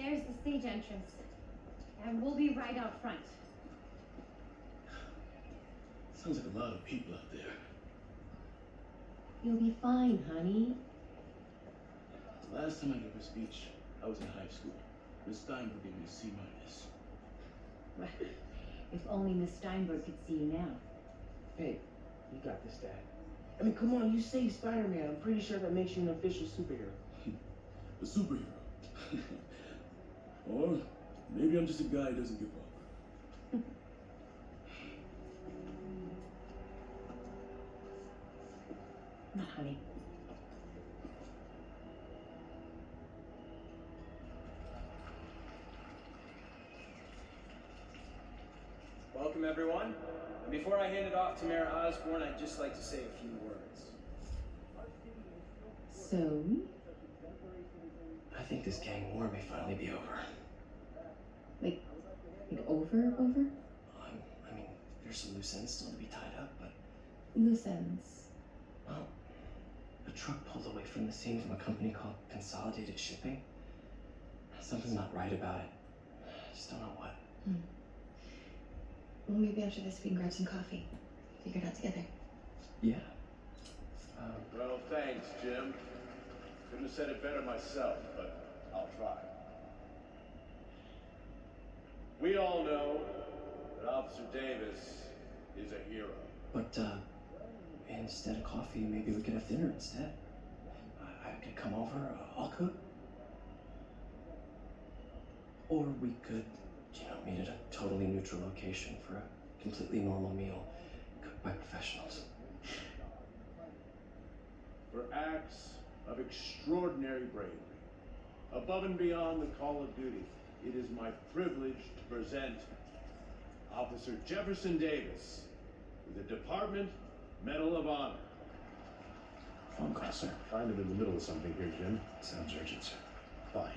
There's the stage entrance. And we'll be right out front. Sounds like a lot of people out there. You'll be fine, honey. The last time I gave a speech, I was in high school. Miss Steinberg gave me a C minus. If only Miss Steinberg could see you now. Hey, you got this, Dad. I mean, come on, you saved Spider-Man. I'm pretty sure that makes you an official superhero. A superhero. Or maybe I'm just a guy who doesn't give up. Come on, honey. Welcome, everyone. And before I hand it off to Mayor Osborne, I'd just like to say a few words. So, I think this gang war may finally be over. like over? I mean, there's some loose ends still to be tied up, but... Loose ends. Well, a truck pulled away from the scene from a company called Consolidated Shipping. Something's not right about it. I just don't know what. Well, maybe after this we can grab some coffee. Figure it out together. Yeah. Well, thanks, Jim. Couldn't have said it better myself, but I'll try. We all know that Officer Davis is a hero. But, instead of coffee, maybe we could have dinner instead. I could come over, I'll cook. Or we could, meet at a totally neutral location for a completely normal meal cooked by professionals. For acts of extraordinary bravery, above and beyond the call of duty, it is my privilege to present Officer Jefferson Davis with the Department Medal of Honor. Phone call, sir. Kind of in the middle of something here, Jim. Sounds urgent, sir. Fine.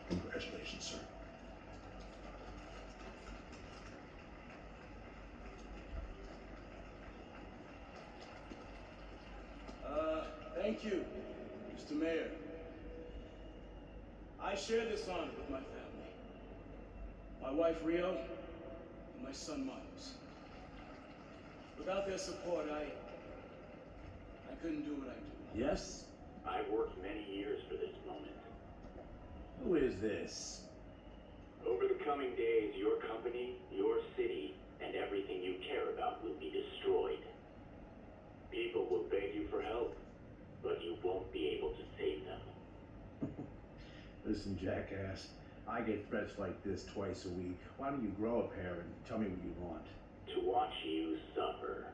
Congratulations, sir. Thank you, Mr. Mayor. I share this honor with my family. My wife, Rio, and my son, Miles. Without their support, I couldn't do what I do. Yes? I've worked many years for this moment. Who is this? Over the coming days, your company, your city, and everything you care about will be destroyed. People will beg you for help, but you won't be able to save them. Listen, jackass, I get threats like this twice a week. Why don't you grow a pair and tell me what you want? To watch you suffer.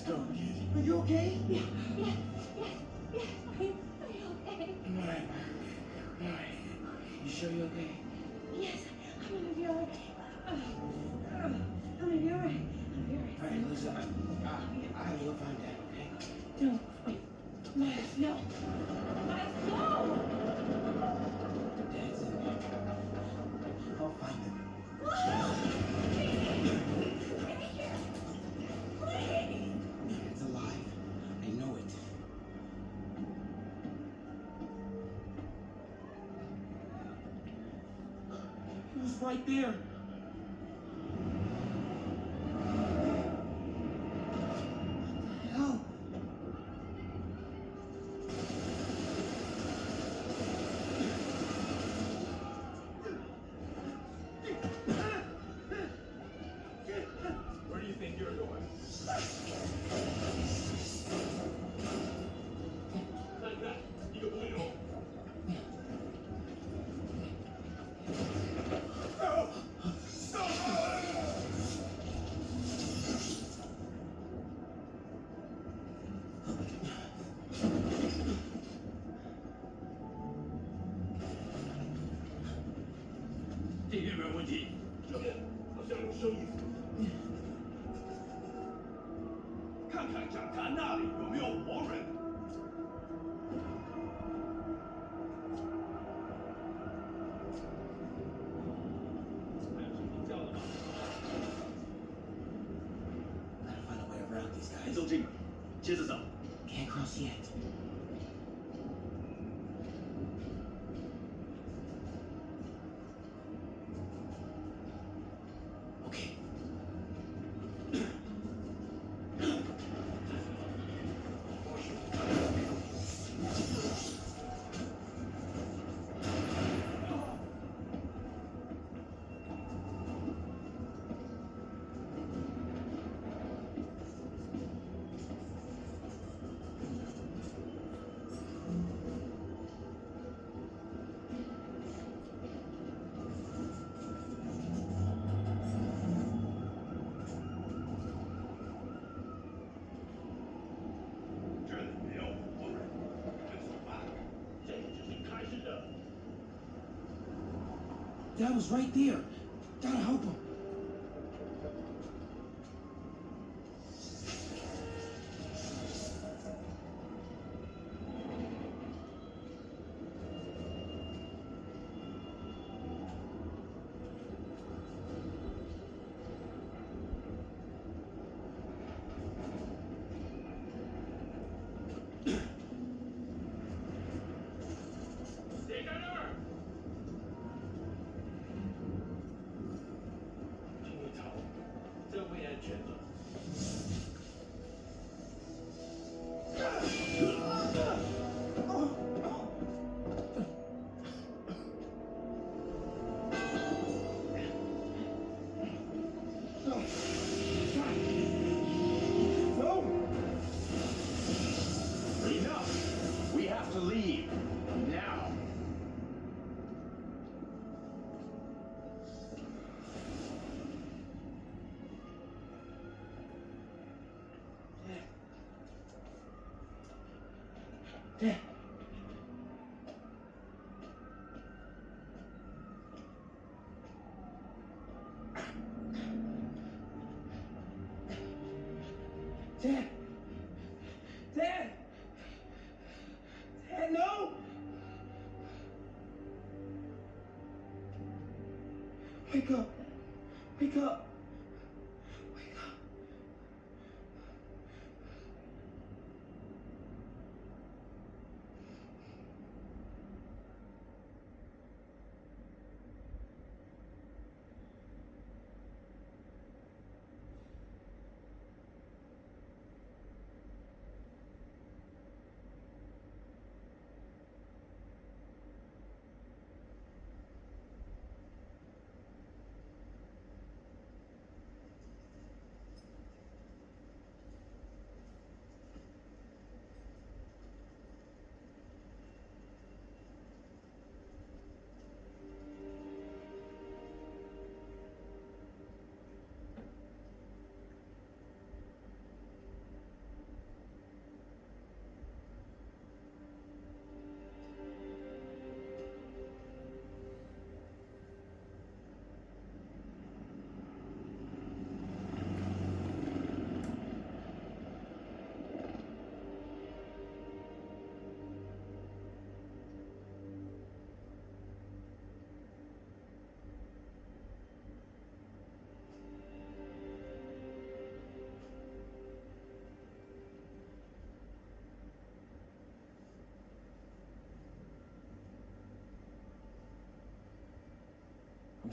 go, kid. Are you okay? Yeah. I'm okay. All right. You sure you're okay? Yes, I'm gonna be alright. I'm gonna be alright. All right, listen. I have to go find Dad, okay? No, wait. Miles, no. Miles, no! Dad's in there. I'll find him. Dad's alive. I know it. He was right there. Hell. Where do you think you're going? 看看，一个不会动。这边没问题，这边好像有声音。看看讲台那里有没有活人。还有什么叫的吗？ Gotta find a way around these 别 guys. 走近，接着走。 Can't cross yet. Okay. Dad was right there. Gotta help him. Enough! We have to leave. Now. Dad. Dad. Dad. Dad, no. Wake up. Wake up. Wake up.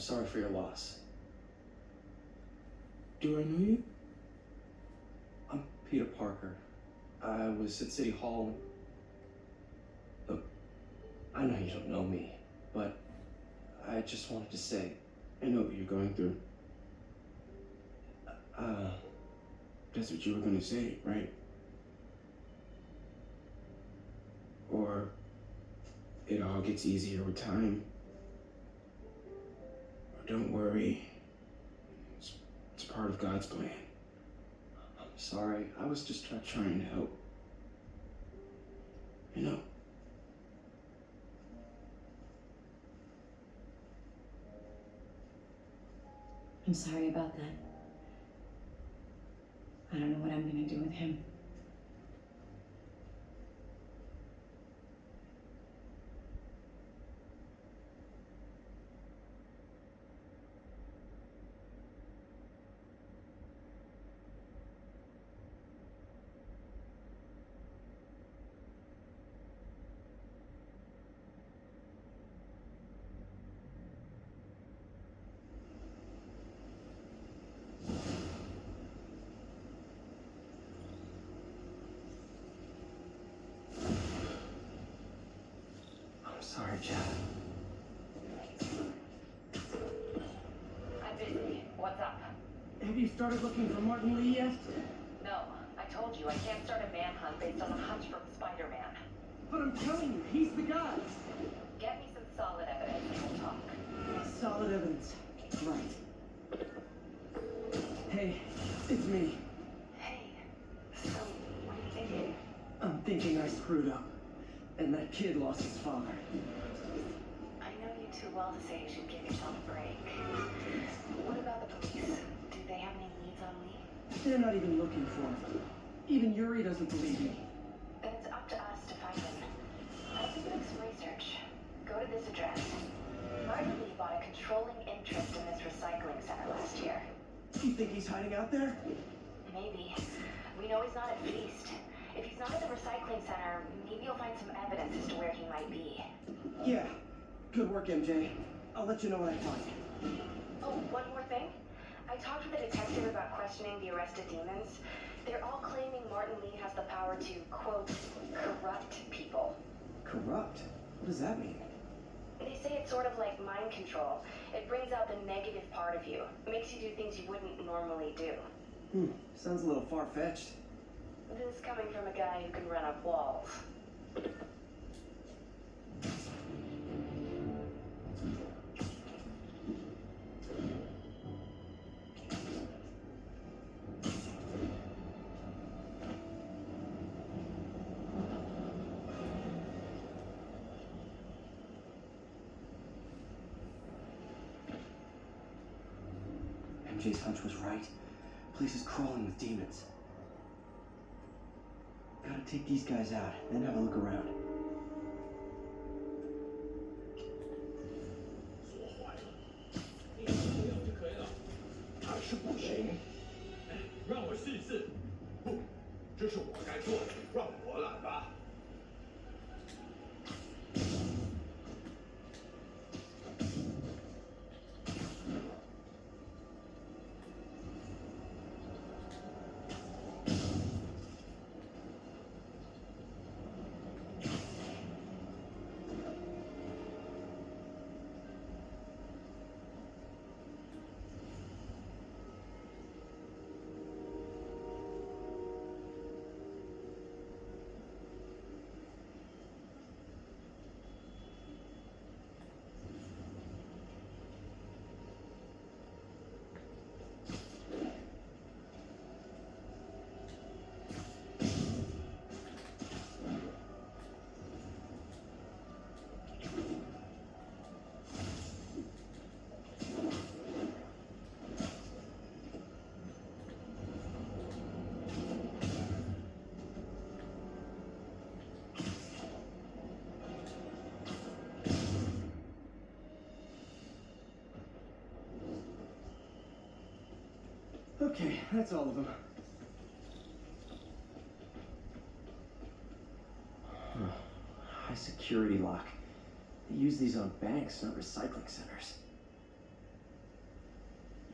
sorry for your loss. Do I know you? I'm Peter Parker. I was at City Hall. Look, I know you don't know me, but I just wanted to say, I know what you're going through. That's what you were gonna say, right? Or it all gets easier with time. Or don't worry. It's part of God's plan. I'm sorry. I was just Trying to help. I know. I'm sorry about that. I don't know what I'm gonna do with him. I'm sorry, Chad. I'm busy. What's up? Have you started looking for Martin Lee yet? No, I told you I can't start a manhunt based on a hunch from Spider-Man. But I'm telling you, he's the guy. Get me some solid evidence and we'll talk. Solid evidence. Right. Hey, it's me. Hey, so what are you thinking? I'm thinking I screwed up. And that kid lost his father. I know you too well to say you should give yourself a break. What about the police? Do they have any leads on Lee? They're not even looking for him. Even Yuri doesn't believe me. Then it's up to us to find him. I've been doing some research. Go to this address. Martin Lee bought a controlling interest in this recycling center last year. You think he's hiding out there? Maybe. We know he's not at Feast. If he's not at the recycling center, maybe you'll find some evidence as to where he might be. Yeah. Good work, MJ. I'll let you know what I find. Oh, one more thing. I talked with a detective about questioning the arrested demons. They're all claiming Martin Lee has the power to, quote, corrupt people. Corrupt? What does that mean? They say it's sort of like mind control. It brings out the negative part of you. It makes you do things you wouldn't normally do. Sounds a little far-fetched. This is coming from a guy who can run up walls. MJ's hunch was right. Place is crawling with demons. Gotta take these guys out, then have a look around. 还是不行。让我试试。不，这是我该做的，让我来吧。Okay, that's all of them. High security lock. They use these on banks, not recycling centers.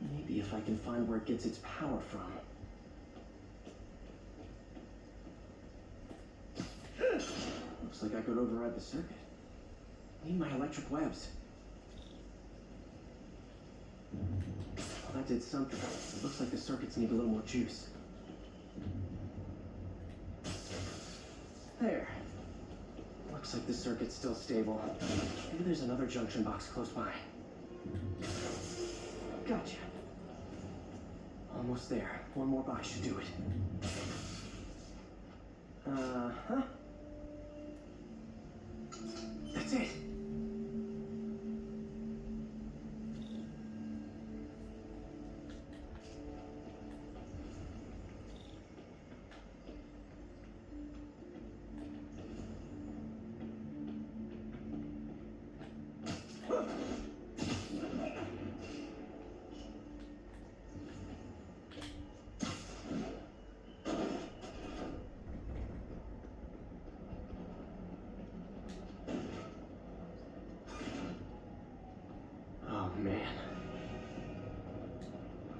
Maybe if I can find where it gets its power from. Looks like I could override the circuit. Need my electric webs. Well, that did something. It looks like the circuits need a little more juice. There. Looks like the circuit's still stable. Maybe there's another junction box close by. Gotcha. Almost there. One more box should do it. Uh-huh. That's it.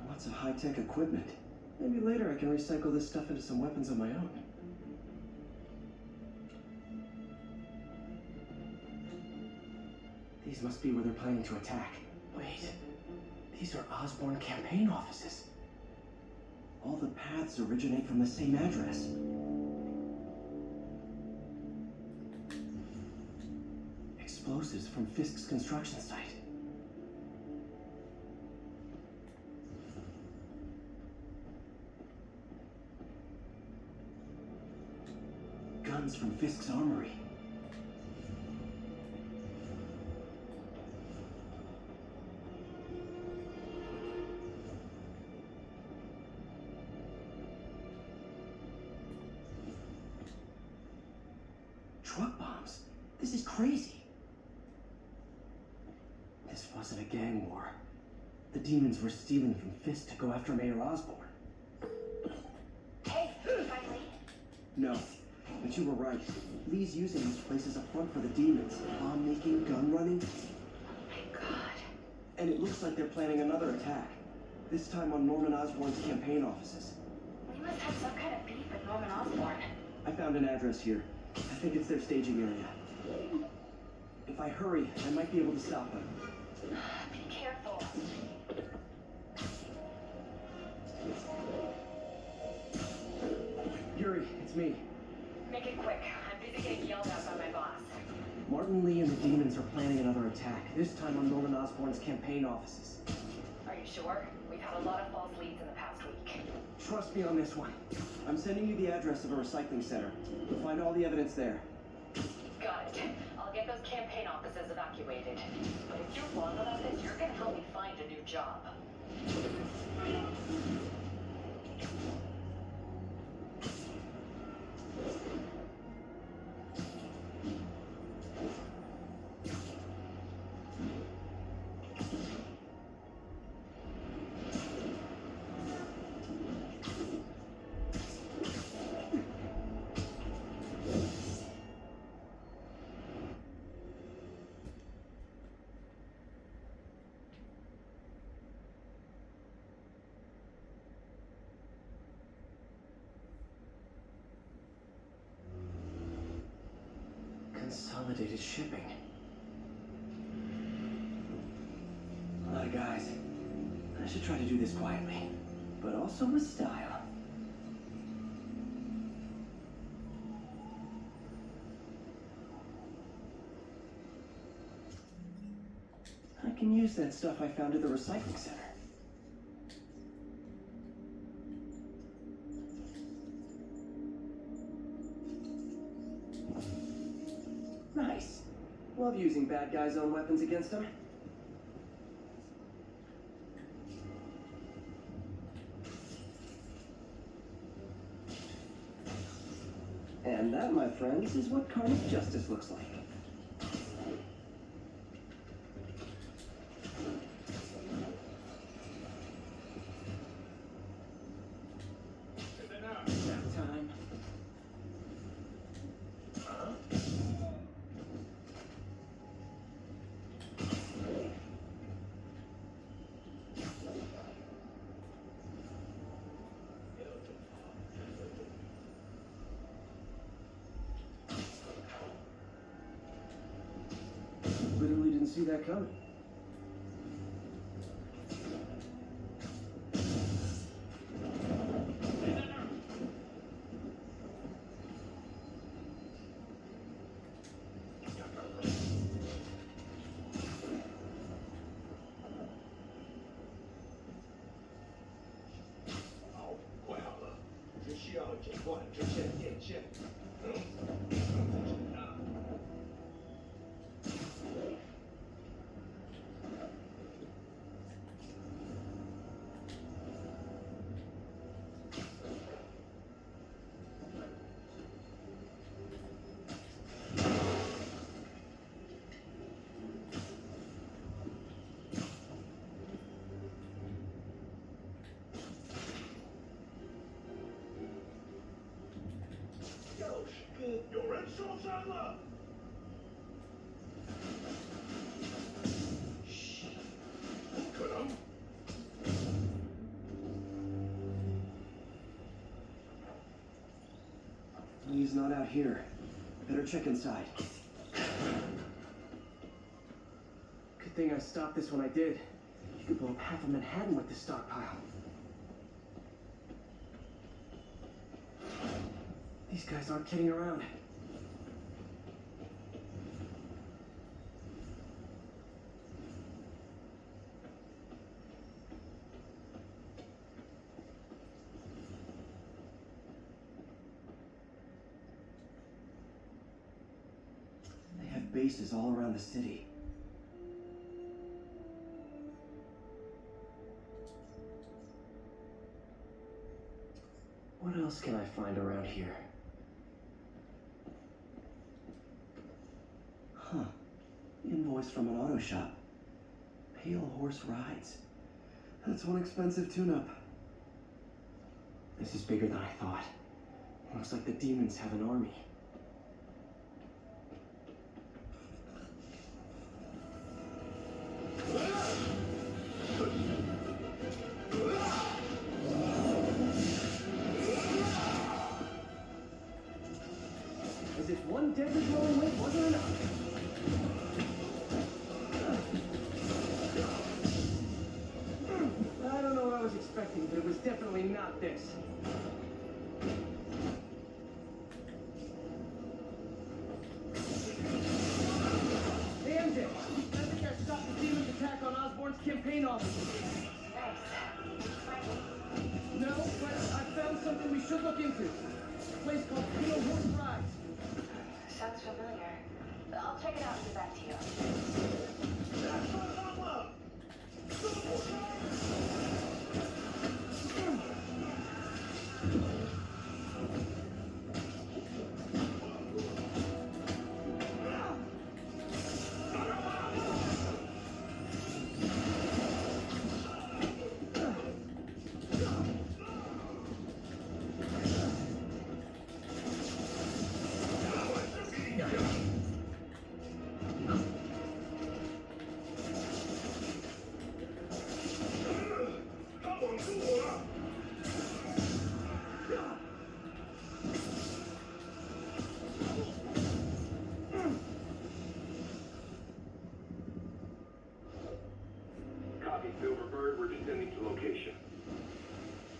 Lots of high-tech equipment. Maybe later I can recycle this stuff into some weapons of my own. These must be where they're planning to attack. Wait, these are Osborn campaign offices. All the paths originate from the same address. Explosives from Fisk's construction site. Guns from Fisk's armory. Truck bombs? This is crazy. This wasn't a gang war. The demons were stealing from Fisk to go after Mayor Osborn. Hey, did you find Lee? No. But you were right. Lee's using this place as a front for the demons. Bomb making, gun running. Oh my god. And it looks like they're planning another attack. This time on Norman Osborn's campaign offices. We must have some kind of beef with Norman Osborn. I found an address here. I think it's their staging area. If I hurry, I might be able to stop them. Be careful. Yuri, it's me. Make it quick. I'm busy getting yelled at by my boss. Martin Lee and the demons are planning another attack, this time on Norman Osborn's campaign offices. Are you sure? We've had a lot of false leads in the past week. Trust me on this one. I'm sending you the address of a recycling center. You'll find all the evidence there. Got it. I'll get those campaign offices evacuated. But if you're wrong about this, you're gonna help me find a new job. Consolidated shipping. A lot of guys. I should try to do this quietly, but also with style. I can use that stuff I found at the recycling center. Nice. Love using bad guys' own weapons against them. And that, my friends, is what karmic justice looks like. Nap time. see that coming. He's not out here. Better check inside. Good thing I stopped this when I did. You could blow up half of Manhattan with this stockpile. These guys aren't kidding around. Bases all around the city. What else can I find around here? Huh. Invoice from an auto shop. Pale Horse Rides. That's one expensive tune-up. This is bigger than I thought. Looks like the demons have an army. As if one deadly blowing wind wasn't enough. I don't know what I was expecting, but it was definitely not this. Damn it! I think I stopped the demon's attack on Osborn's campaign office. No, but I found something we should look into. A place called Pale Horse Rides. Sounds familiar. I'll check it out and get back to you. Copy, Silverbird. We're descending to location.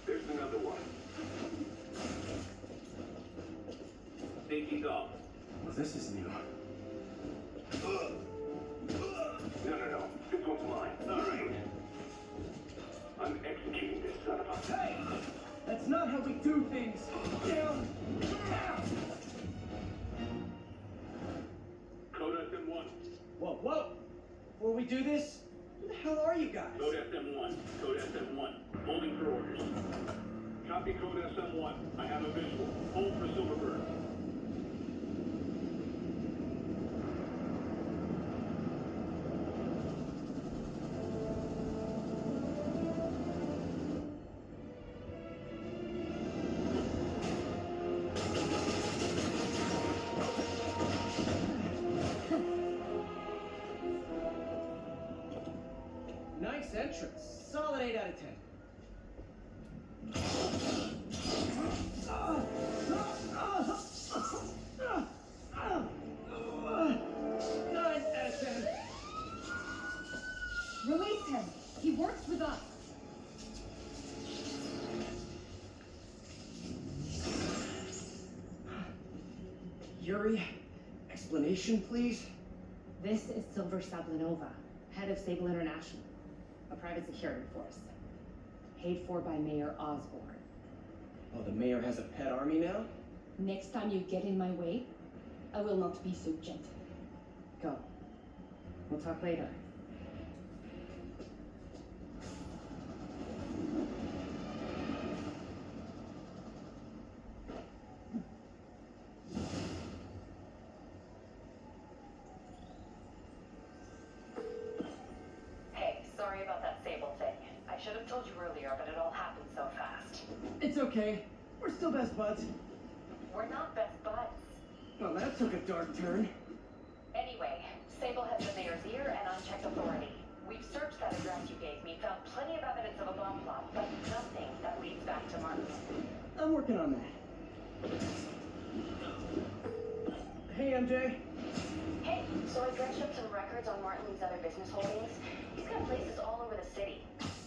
There's another one. Safety's off. Well, this is new. No. This one's mine. All right. I'm executing this son of a... Hey! That's not how we do things! Down! Down! Code SM1. Whoa! Before we do this, who the hell are you guys? Code SM1. Code SM1. Holding for orders. Copy Code SM1. I have a visual. Hold for Silverbird. Nice entrance. Solid 8 out of 10. 9 out of 10. Yuri, explanation, please? This is Silver Sablanova, head of Sable International, a private security force, paid for by Mayor Osborne. Oh, the mayor has a pet army now? Next time you get in my way, I will not be so gentle. Go. We'll talk later. Hey, sorry about that Sable thing. I should have told you earlier, but it all happened so fast. It's okay. We're still best buds. We're not best buds. Well, that took a dark turn. Anyway, Sable has the mayor's ear and unchecked authority. We've searched that address you gave me, found plenty of evidence of a bomb plot, but nothing that leads back to Martin. I'm working on that. Hey, MJ. Hey, so I dredged up some records on Martin Lee's other business holdings. He's got places all over the city.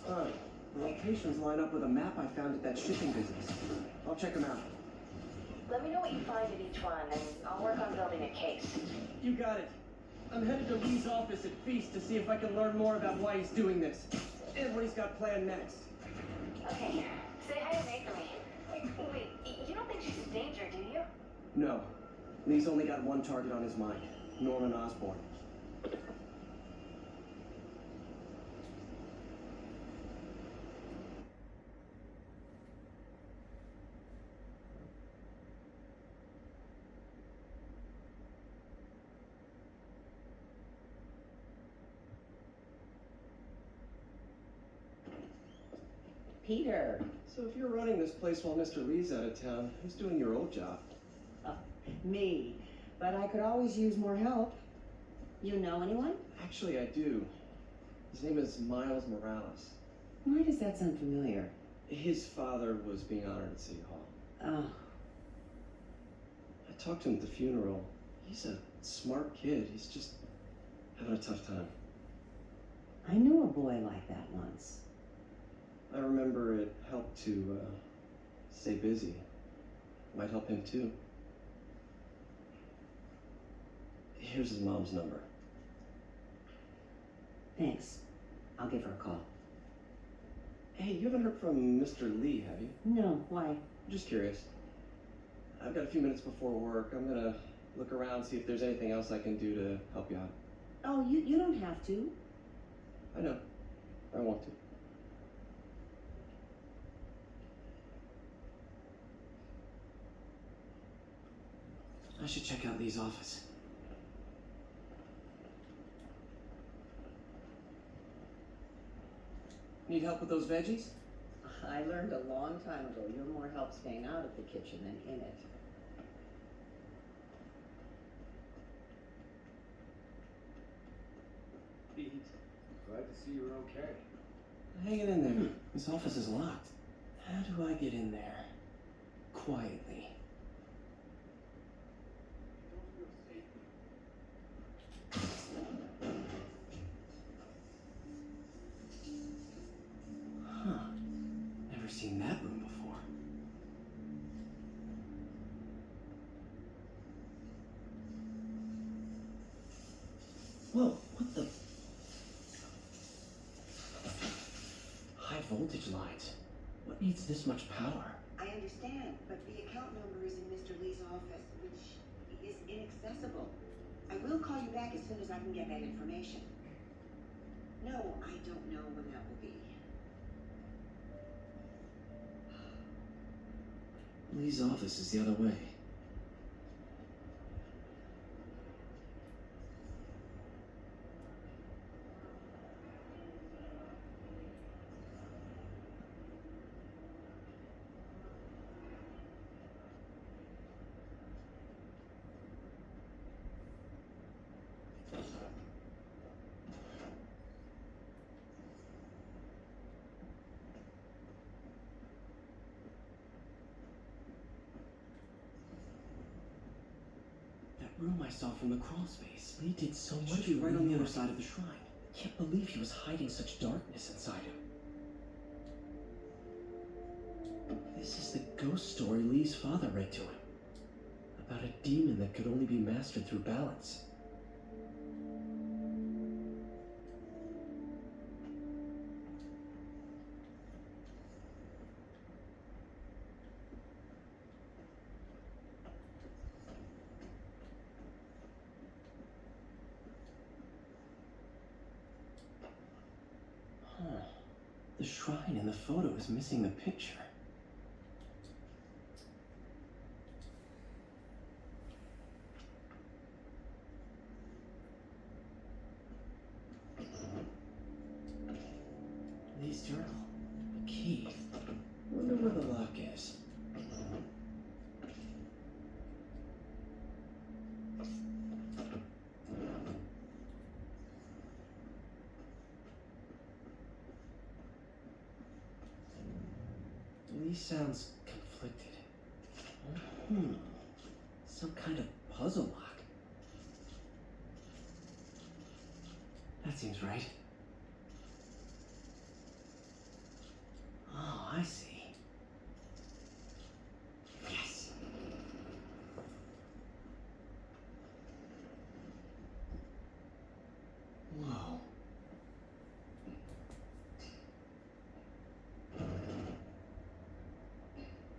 The locations line up with a map I found at that shipping business. I'll check them out. Let me know what you find at each one, and I'll work on building a case. You got it. I'm headed to Lee's office at Feast to see if I can learn more about why he's doing this. And what he's got planned next. Okay, say hi to May for me. Wait, you don't think she's in danger, do you? No. Lee's only got one target on his mind. Norman Osborn. Peter. So if you're running this place while Mr. Lee's out of town, who's doing your old job? Me. But I could always use more help. You know anyone? Actually, I do. His name is Miles Morales. Why does that sound familiar? His father was being honored at City Hall. Oh. I talked to him at the funeral. He's a smart kid. He's just having a tough time. I knew a boy like that once. I remember it helped to stay busy. Might help him too. Here's his mom's number. Thanks. I'll give her a call. Hey, you haven't heard from Mr. Lee, have you? No, why? Just curious. I've got a few minutes before work. I'm gonna look around, see if there's anything else I can do to help you out. Oh, you don't have to. I know. I want to. I should check out Lee's office. Need help with those veggies? I learned a long time ago you're more help staying out of the kitchen than in it. Pete, glad to see you're okay. Hanging in there. This office is locked. How do I get in there? Quietly. Huh. Never seen that room before. Whoa, what the? High voltage lines. What needs this much power? I understand, but the account number is in Mr. Lee's office, which is inaccessible. I will call you back as soon as I can get that information. No, I don't know when that will be. Lee's office is the other way. Room I saw from the crawl space. Lee did so much. Should be right on the other side of the shrine. Can't believe he was hiding such darkness inside him. This is the ghost story Lee's father read to him about a demon that could only be mastered through balance. Huh. The shrine in the photo is missing the picture. Lee's journal. A key. Wonder where the lock is. Lee sounds conflicted. Some kind of puzzle lock. That seems right. Oh, I see. Yes. Whoa.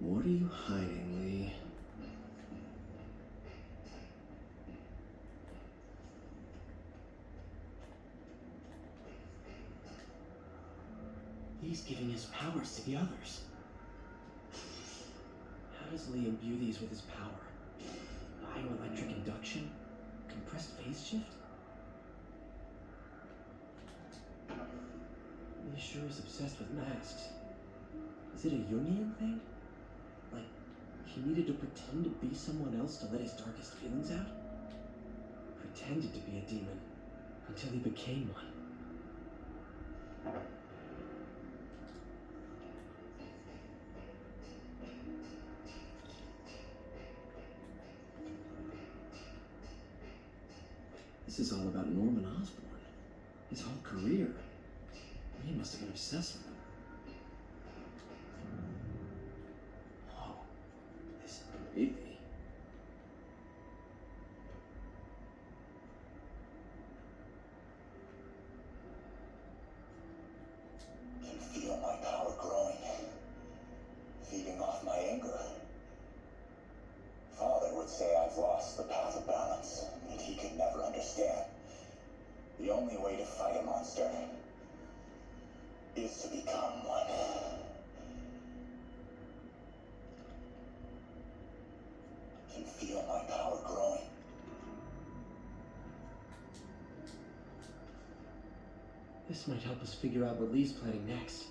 What are you hiding, Lee? He's giving his powers to the others. How does Lee imbue these with his power? Bioelectric induction? Compressed phase shift? Lee sure is obsessed with masks. Is it a Jungian thing? Like, he needed to pretend to be someone else to let his darkest feelings out? Pretended to be a demon until he became one. This is all about Norman Osborn. His whole career. He must have been obsessed with him. Whoa, this is creepy. Can feel my power growing, feeding off my anger. Father would say I've lost the path of balance, that he could never understand. The only way to fight a monster is to become one. Can feel my power growing. This might help us figure out what Lee's planning next.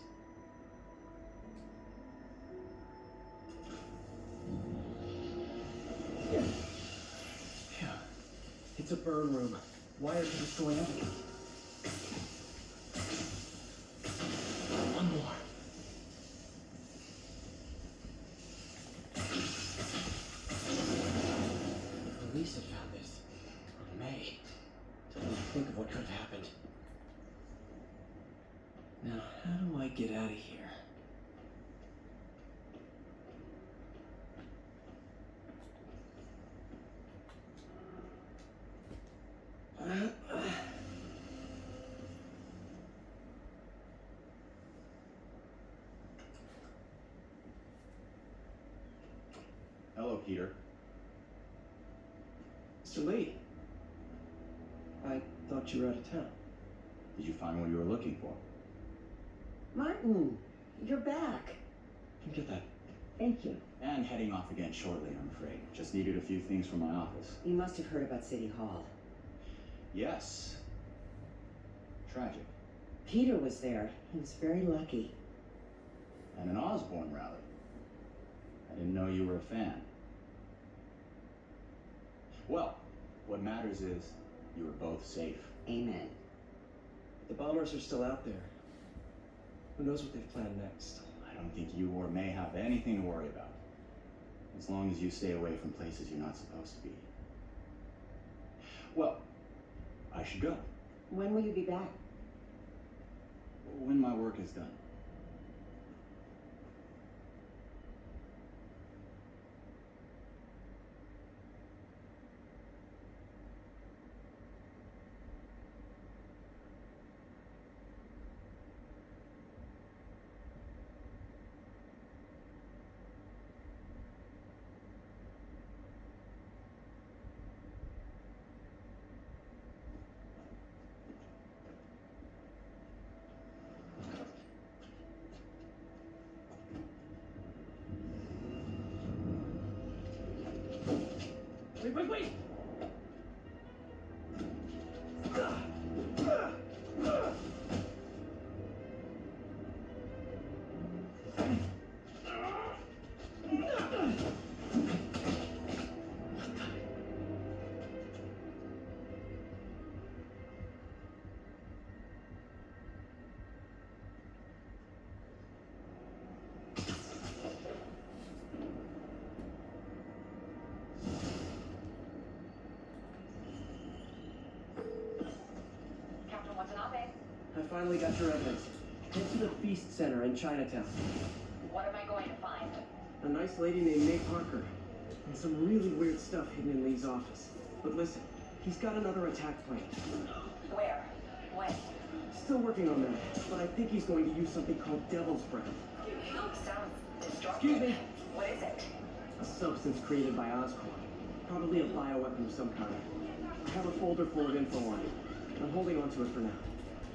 Phew. It's a burn room. Wires are destroying everything. One more. If Police had found this, or May, to think of what could have happened. Now, how do I get out of here? Hello, Peter. Mr. Lee, I thought you were out of town. Did you find what you were looking for? Martin, you're back. You get that? Thank you. And heading off again shortly, I'm afraid. Just needed a few things from my office. You must have heard about City Hall. Yes. Tragic. Peter was there. He was very lucky. And an Osborn rally. I didn't know you were a fan. Well, what matters is you were both safe. Amen. The bombers are still out there. Who knows what they've planned next? I don't think you or May have anything to worry about. As long as you stay away from places you're not supposed to be. Well, I should go. When will you be back? When my work is done. Wait! Captain Watanabe, I finally got your evidence. Head to the Feast Center in Chinatown. what am I going to find? A nice lady named May Parker. And some really weird stuff hidden in Lee's office. But listen, he's got another attack plan. Where? When? Still working on that, but I think he's going to use something called Devil's Breath. Sounds destructive. Excuse me? What is it? A substance created by Oscorp. Probably a bioweapon of some kind. I have a folder full of info on it. I'm holding on to it for now.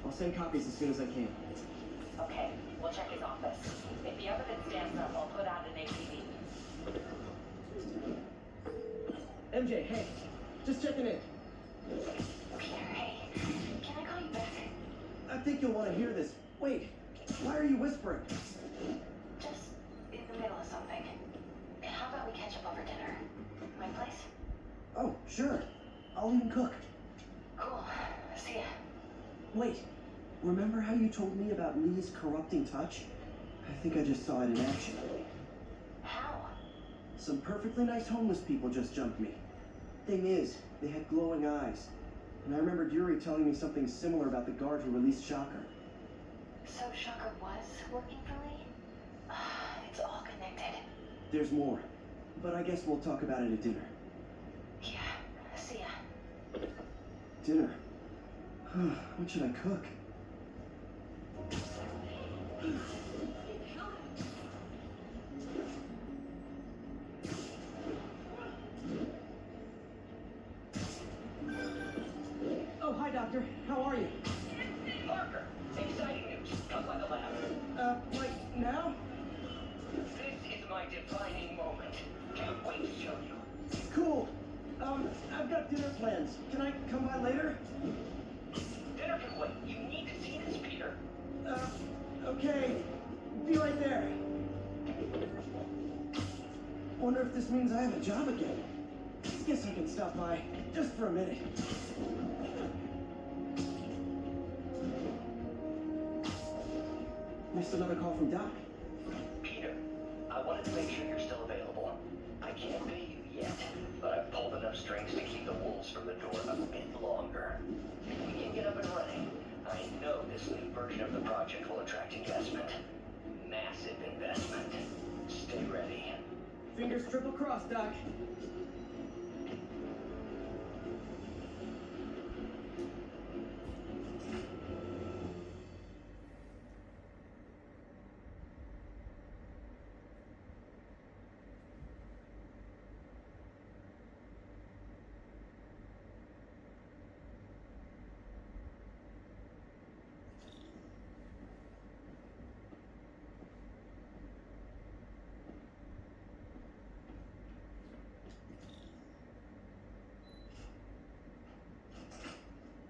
I'll send copies as soon as I can. Okay, we'll check his office. If the evidence stands up, I'll put out an APB. MJ, hey. Just checking in. Peter, hey. Can I call you back? I think you'll want to hear this. Wait. Why are you whispering? Just in the middle of something. How about we catch up over dinner? My place? Oh, sure. I'll even cook. Cool. See ya. Wait. Remember how you told me about Lee's corrupting touch? I think I just saw it in action. How? Some perfectly nice homeless people just jumped me. Thing is, they had glowing eyes. And I remembered Yuri telling me something similar about the guard who released Shocker. So Shocker was working for Lee? It's all connected. There's more. But I guess we'll talk about it at dinner. Yeah. See ya. Dinner? What should I cook? Oh, hi, Doctor. How are you? Parker, exciting news. Come by the lab. Like now? This is my defining moment. Can't wait to show you. Cool. I've got dinner plans. Can I come by later? Dinner can wait. You need to see this, Peter. Okay. Be right there. Wonder if this means I have a job again. Guess I can stop by just for a minute. Missed another call from Doc. Peter, I wanted to make sure you're still available. I can't pay you yet, but I've pulled enough strings to keep the wolves from the door a bit longer. If we can get up and running, I know this new version of the project will attract investment. Massive investment. Stay ready. Fingers triple crossed, Doc.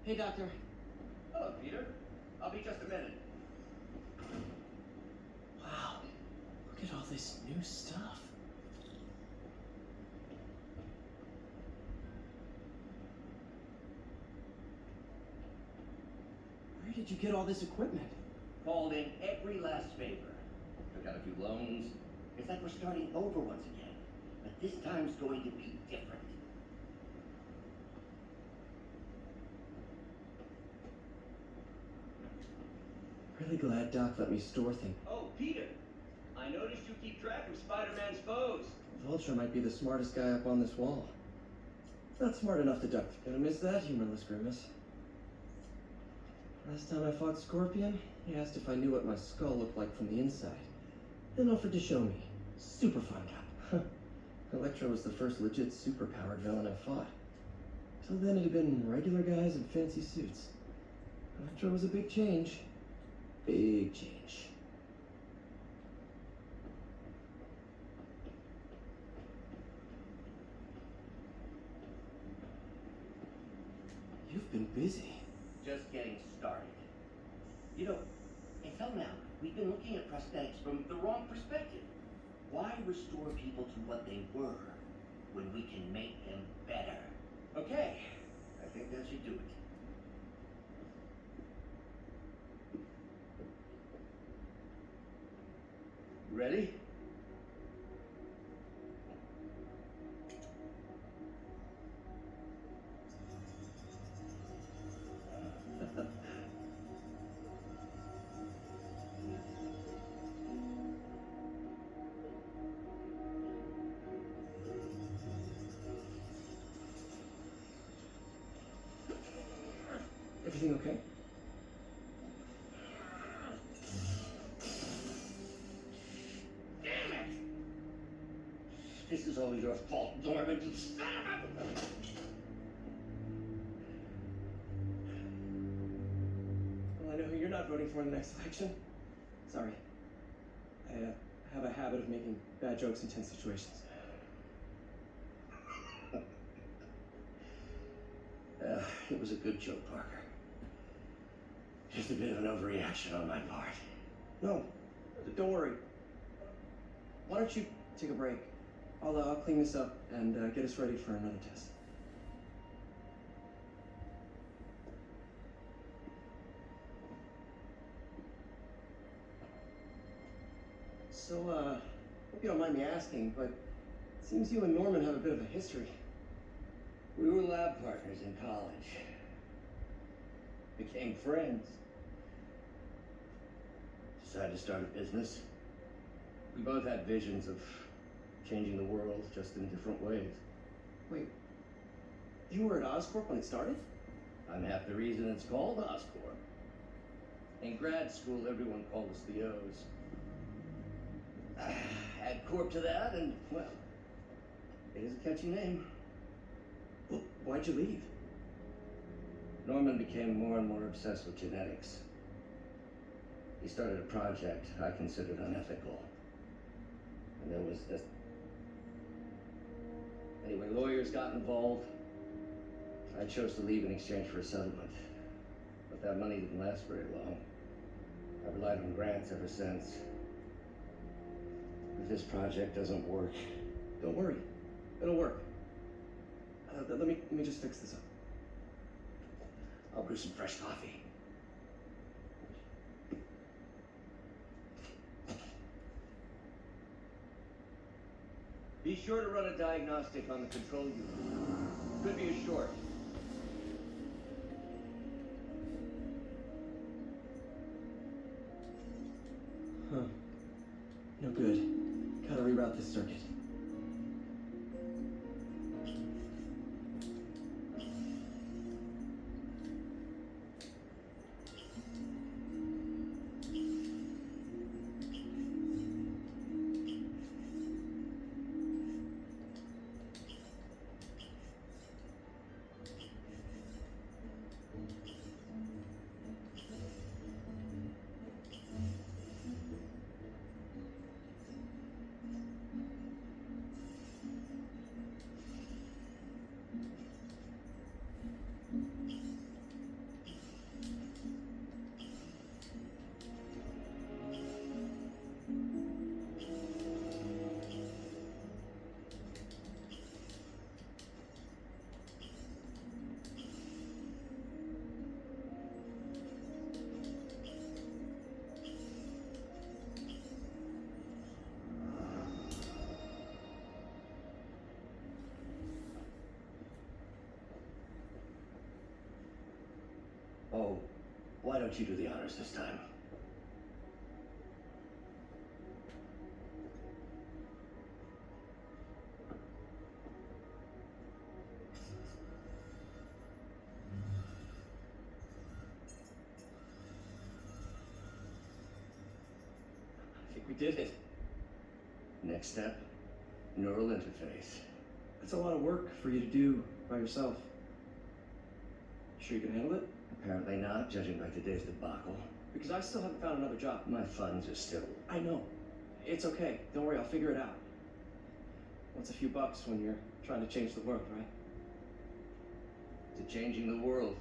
Hey, Doctor. Hello, Peter. I'll be just a minute. Wow. Look at all this new stuff. Where did you get all this equipment? Called in every last favor. Took out a few loans. It's like we're starting over once again. But this time's going to be different. Really glad Doc let me store things. Oh, Peter. I noticed you keep track of Spider-Man's foes. Vulture might be the smartest guy up on this wall. Not smart enough to duck. Gonna miss that humorless grimace. Last time I fought Scorpion, he asked if I knew what my skull looked like from the inside. Then offered to show me. Super fun guy. Electro was the first legit superpowered villain I fought. Till then it had been regular guys in fancy suits. Electro was a big change. Big change. You've been busy. Just getting started. You know, until now, we've been looking at prosthetics from the wrong perspective. Why restore people to what they were when we can make them better? Okay, I think that should do it. Ready? Everything okay? Damn it! This is all your fault, Norman. You son of a... Well, I know who you're not voting for in the next election. Sorry. I have a habit of making bad jokes in tense situations. It was a good joke, Parker. Just a bit of an overreaction on my part. No, don't worry. Why don't you take a break? I'll clean this up and get us ready for another test. So, hope you don't mind me asking, but it seems you and Norman have a bit of a history. We were lab partners in college. Became friends. Decided to start a business. We both had visions of changing the world, just in different ways. Wait, you were at Oscorp when it started? I'm half the reason it's called Oscorp. In grad school, everyone called us the O's. Add Corp to that, and, well, it is a catchy name. Well, why'd you leave? Norman became more and more obsessed with genetics. He started a project I considered unethical. And there was this... Anyway, lawyers got involved. I chose to leave in exchange for a settlement. But that money didn't last very long. I've relied on grants ever since. If this project doesn't work... Don't worry. It'll work. Let me just fix this up. I'll brew some fresh coffee. Be sure to run a diagnostic on the control unit. Could be a short. Huh. No good. Gotta reroute this circuit. Oh, why don't you do the honors this time? I think we did it. Next step, neural interface. That's a lot of work for you to do by yourself. Sure you can handle it? Apparently not, judging by today's debacle. Because I still haven't found another job. My funds are still... I know. It's okay. Don't worry, I'll figure it out. What's a few bucks when you're trying to change the world, right? to changing the world.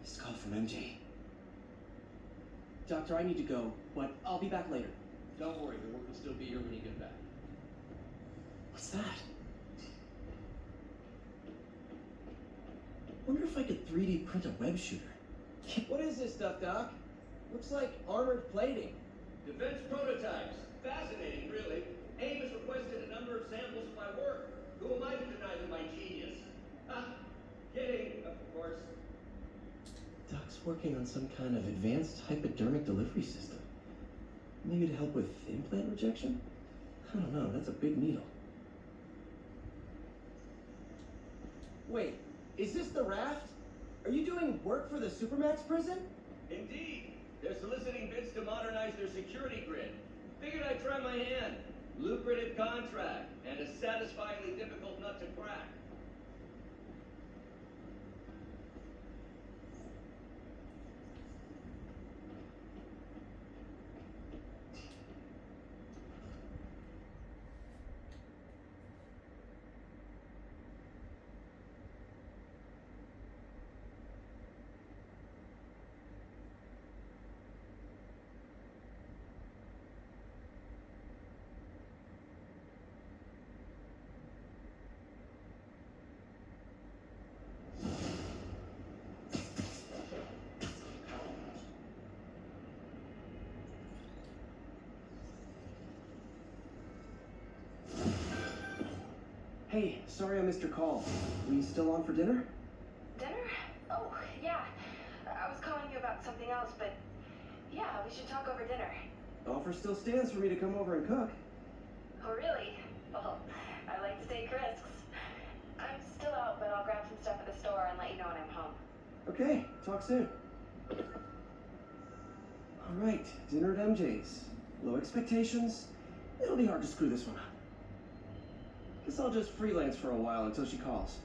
Missed call from MJ. Doctor, I need to go, but I'll be back later. Don't worry, the work will still be here when you get back. What's that? Wonder if I could 3D print a web shooter. What is this stuff, Doc? Looks like armored plating. Defense prototypes. Fascinating, really. AIM has requested a number of samples of my work. Who am I to deny them my genius? Ha! Kidding, of course. Doc's working on some kind of advanced hypodermic delivery system. Maybe to help with implant rejection? I don't know, that's a big needle. Wait, is this the raft? Are you doing work for the Supermax prison? Indeed. They're soliciting bids to modernize their security grid. Figured I'd try my hand. Lucrative contract, and a satisfyingly difficult nut to crack. Hey, sorry I missed your call. We still on for dinner? Dinner? Oh, yeah. I was calling you about something else, but yeah, we should talk over dinner. Offer still stands for me to come over and cook. Oh, really? Well, I like to take risks. I'm still out, but I'll grab some stuff at the store and let you know when I'm home. Okay, talk soon. Alright, dinner at MJ's. Low expectations. It'll be hard to screw this one up. Guess I'll just freelance for a while until she calls.